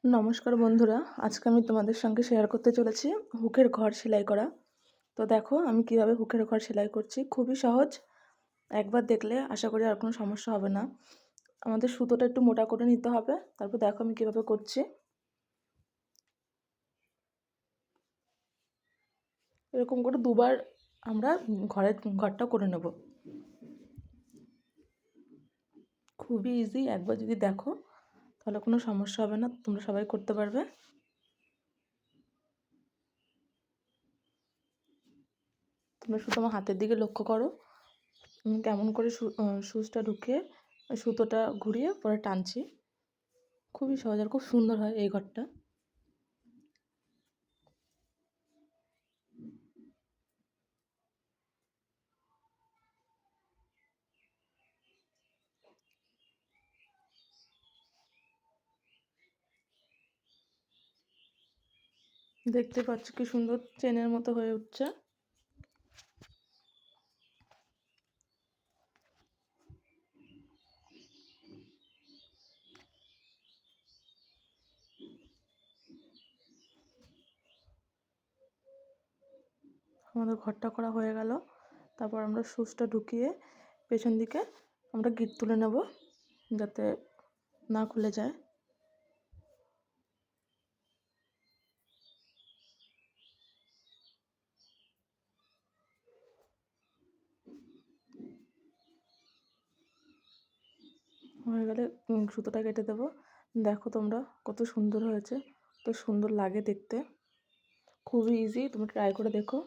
নমস্কার বন্ধুরা, আজকে আমি তোমাদের সঙ্গে শেয়ার করতে চলেছি হুকের ঘর সেলাই করা। তো দেখো আমি কিভাবে হুকের ঘর সেলাই করছি। খুবই সহজ, একবার দেখলে আশা করি আর কোনো সমস্যা হবে না। আমাদের সুতোটা একটু মোটা করে নিতে হবে। তারপর দেখো আমি কিভাবে করছি। এরকম করে দুবার আমরা ঘরটা করে নেব। খুবই ইজি, একবার যদি দেখো তাহলে কোনো সমস্যা হবে না, তোমরা সবাই করতে পারবে। তোমরা শুধু আমার হাতের দিকে লক্ষ্য করো, কেমন করে সুচটা ঢুকিয়ে সুতোটা ঘুরিয়ে পরে টানছি। খুবই সহজ আর খুব সুন্দর হয় এই ঘরটা। দেখতে পাচ্ছ কি সুন্দর চেনের মতো হয়ে উঠছে। আমাদের ঘরটা করা হয়ে গেল। তারপর আমরা সুচটা ঢুকিয়ে পেছন দিকে আমরা গিট তুলে নেব যাতে না খুলে যায়। হয়ে গেলে সুতোটা কেটে দেবো। দেখো তোমরা কত সুন্দর হয়েছে, কত সুন্দর লাগে দেখতে। খুবই ইজি, তোমরা ট্রাই করে দেখো।